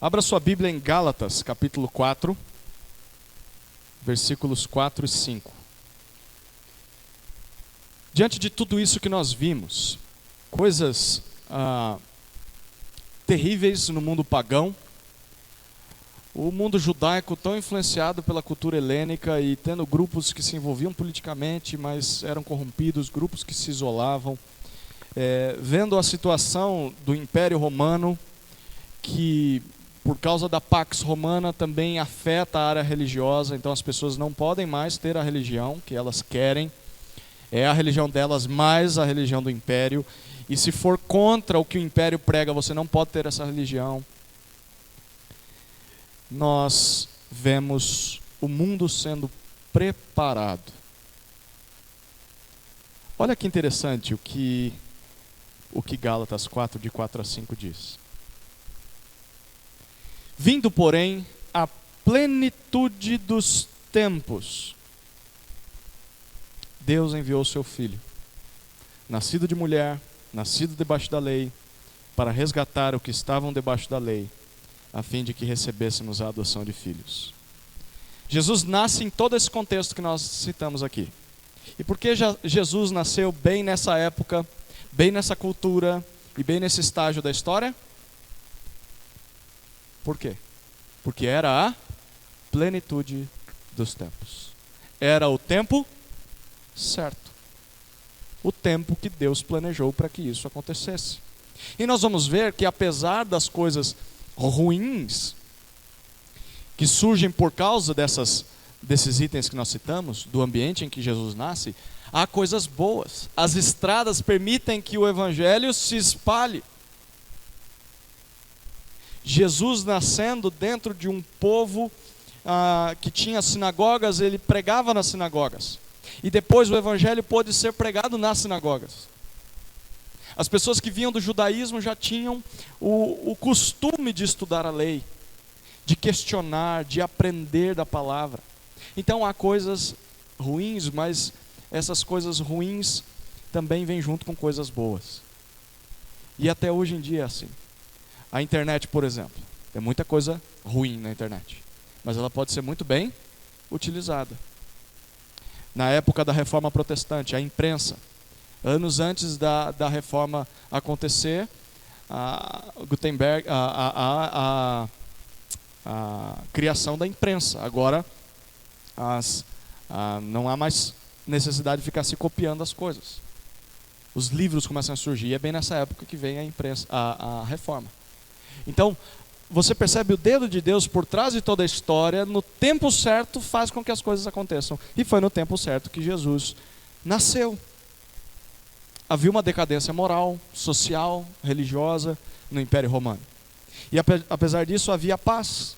Abra sua Bíblia em Gálatas, capítulo 4, versículos 4 e 5. Diante de tudo isso que nós vimos, coisas terríveis no mundo pagão, o mundo judaico tão influenciado pela cultura helênica e tendo grupos que se envolviam politicamente, mas eram corrompidos, grupos que se isolavam, vendo a situação do Império Romano, que por causa da Pax Romana também afeta a área religiosa, então as pessoas não podem mais ter a religião que elas querem, é a religião delas mais a religião do Império, e se for contra o que o Império prega, você não pode ter essa religião. Nós vemos o mundo sendo preparado. Olha que interessante o que Gálatas 4, de 4 a 5 diz. Vindo, porém, a plenitude dos tempos, Deus enviou o seu Filho, nascido de mulher, nascido debaixo da lei, para resgatar o que estavam debaixo da lei, a fim de que recebêssemos a adoção de filhos. Jesus nasce em todo esse contexto que nós citamos aqui. E por que Jesus nasceu bem nessa época, bem nessa cultura e bem nesse estágio da história? Por quê? Porque era a plenitude dos tempos. Era o tempo certo. O tempo que Deus planejou para que isso acontecesse. E nós vamos ver que apesar das coisas ruins que surgem por causa desses itens que nós citamos, do ambiente em que Jesus nasce, há coisas boas. As estradas permitem que o evangelho se espalhe. Jesus nascendo dentro de um povo que tinha sinagogas, ele pregava nas sinagogas. E depois o evangelho pôde ser pregado nas sinagogas. As pessoas que vinham do judaísmo já tinham o costume de estudar a lei, de questionar, de aprender da palavra. Então há coisas ruins, mas essas coisas ruins também vêm junto com coisas boas. E até hoje em dia é assim. A internet, por exemplo, tem muita coisa ruim na internet, mas ela pode ser muito bem utilizada. Na época da Reforma Protestante, a imprensa, anos antes da Reforma acontecer, Gutenberg, a criação da imprensa. Agora, não há mais necessidade de ficar se copiando as coisas. Os livros começam a surgir, e é bem nessa época que vem a imprensa, a Reforma. Então, você percebe o dedo de Deus por trás de toda a história, no tempo certo faz com que as coisas aconteçam. E foi no tempo certo que Jesus nasceu. Havia uma decadência moral, social, religiosa no Império Romano. E apesar disso havia paz.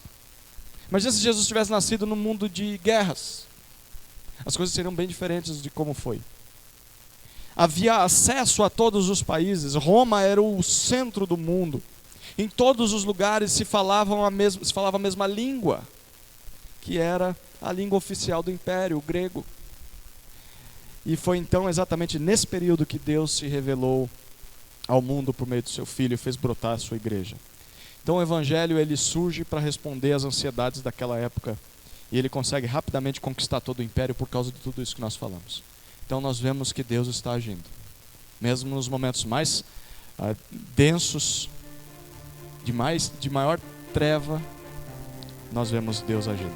Imagina se Jesus tivesse nascido num mundo de guerras. As coisas seriam bem diferentes de como foi. Havia acesso a todos os países. Roma era o centro do mundo. Em todos os lugares se falava a mesma língua, que era a língua oficial do Império, o grego. E foi então exatamente nesse período que Deus se revelou ao mundo por meio do seu Filho e fez brotar a sua igreja. Então o Evangelho ele surge para responder às ansiedades daquela época e ele consegue rapidamente conquistar todo o Império por causa de tudo isso que nós falamos. Então nós vemos que Deus está agindo. Mesmo nos momentos mais densos, de maior treva, nós vemos Deus agindo.